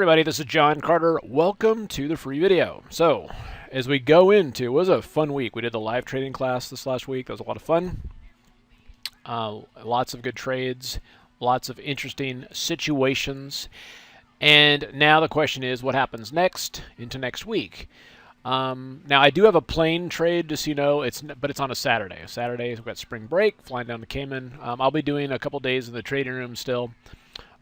everybody, this is John Carter. Welcome to the free video. So, as we go into, it was a fun week. We did the live trading class this last week. That was a lot of fun. Lots of good trades, lots of interesting situations. And now the question is, what happens next into next week? Now, I do have a plane trade, just so you know, but it's on a Saturday. Saturday, we've got spring break, flying down to Cayman. I'll be doing a couple days in the trading room still.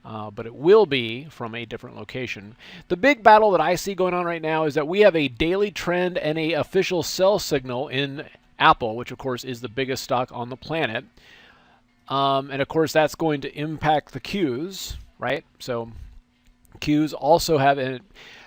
But it will be from a different location. The big battle that I see going on right now is that we have a daily trend and a official sell signal in Apple, which of course is the biggest stock on the planet. And of course that's going to impact the Qs, right? So Qs also have it.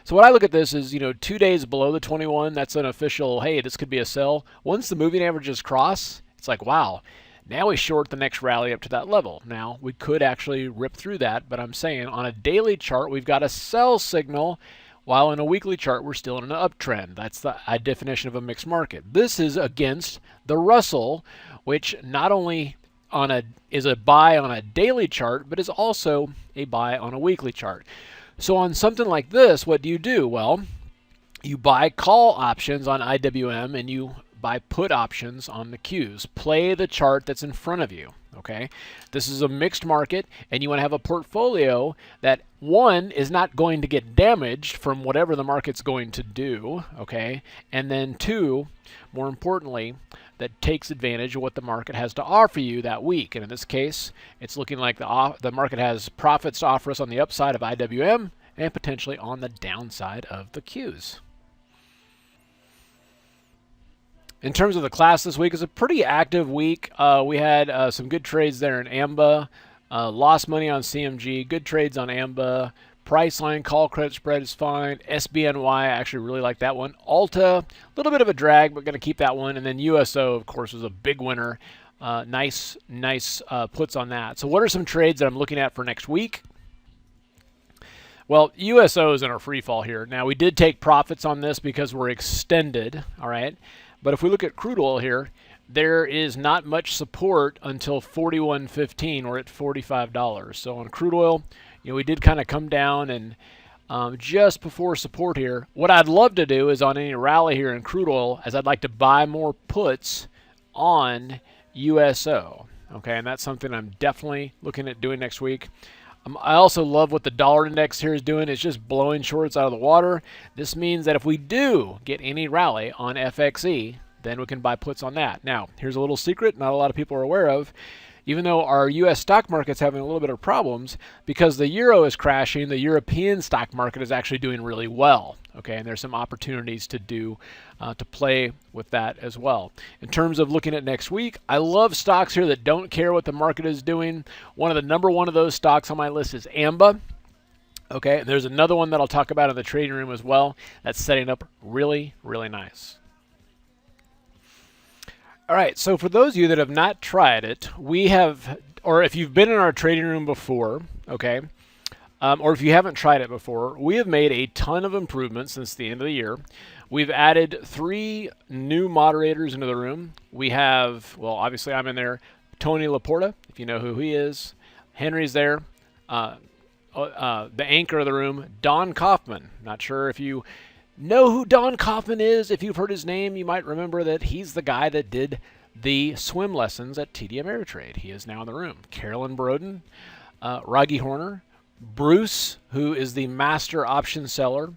So what I look at this is, 2 days below the 21, that's an official, hey, this could be a sell. Once the moving averages cross, it's like, wow. Now we short the next rally up to that level. Now, we could actually rip through that, but I'm saying on a daily chart, we've got a sell signal, while in a weekly chart, we're still in an uptrend. That's the definition of a mixed market. This is against the Russell, which not only is a buy on a daily chart, but is also a buy on a weekly chart. So on something like this, what do? Well, you buy call options on IWM and you buy put options on the Qs. Play the chart that's in front of you, okay? This is a mixed market, and you want to have a portfolio that, one, is not going to get damaged from whatever the market's going to do, okay? And then two, more importantly, that takes advantage of what the market has to offer you that week. And in this case, it's looking like the market has profits to offer us on the upside of IWM and potentially on the downside of the Qs. In terms of the class this week, it's a pretty active week. We had some good trades there in AMBA, lost money on CMG, good trades on AMBA, Priceline call credit spread is fine, SBNY, I actually really like that one. Alta, a little bit of a drag, but going to keep that one. And then USO, of course, was a big winner. Nice puts on that. So what are some trades that I'm looking at for next week? Well, USO is in our free fall here. Now, we did take profits on this because we're extended, all right? But if we look at crude oil here, there is not much support until 41.15. We're at $45. So on crude oil, we did kind of come down and just before support here. What I'd love to do is on any rally here in crude oil, as I'd like to buy more puts on USO. Okay, and that's something I'm definitely looking at doing next week. I also love what the dollar index here is doing. It's just blowing shorts out of the water. This means that if we do get any rally on FXE, then we can buy puts on that. Now, here's a little secret not a lot of people are aware of. Even though our U.S. stock market's having a little bit of problems, because the euro is crashing, the European stock market is actually doing really well. Okay, and there's some opportunities to play with that as well. In terms of looking at next week, I love stocks here that don't care what the market is doing. One of the number one of those stocks on my list is AMBA. Okay, and there's another one that I'll talk about in the trading room as well that's setting up really, really nice. All right, so for those of you that have not tried it, we have, or if you've been in our trading room before, okay, or if you haven't tried it before, we have made a ton of improvements since the end of the year. We've added 3 new moderators into the room. We have, well, obviously I'm in there, Tony Laporta, if you know who he is. Henry's there. The anchor of the room, Don Kaufman. Not sure if you know who Don Kaufman is. If you've heard his name, you might remember that he's the guy that did the swim lessons at TD Ameritrade. He is now in the room. Carolyn Broden, Raggy Horner, Bruce, who is the master option seller.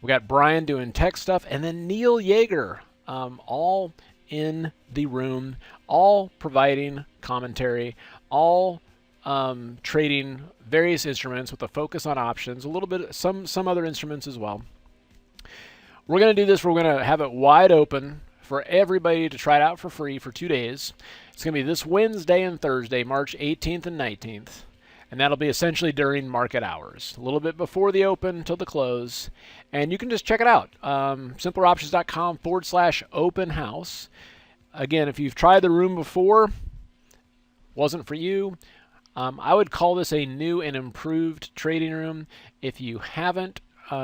We got Brian doing tech stuff, and then Neil Yeager, all in the room, all providing commentary, all trading various instruments with a focus on options, a little bit, some other instruments as well. We're going to do this. We're going to have it wide open for everybody to try it out for free for 2 days. It's going to be this Wednesday and Thursday, March 18th and 19th. And that'll be essentially during market hours, a little bit before the open until the close. And you can just check it out, simpleroptions.com/open house. Again, if you've tried the room before, wasn't for you, I would call this a new and improved trading room. If you haven't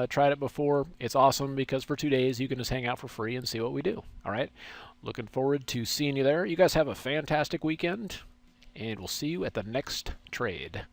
tried it before, it's awesome because for 2 days you can just hang out for free and see what we do. All right, looking forward to seeing you there. You guys have a fantastic weekend, and we'll see you at the next trade.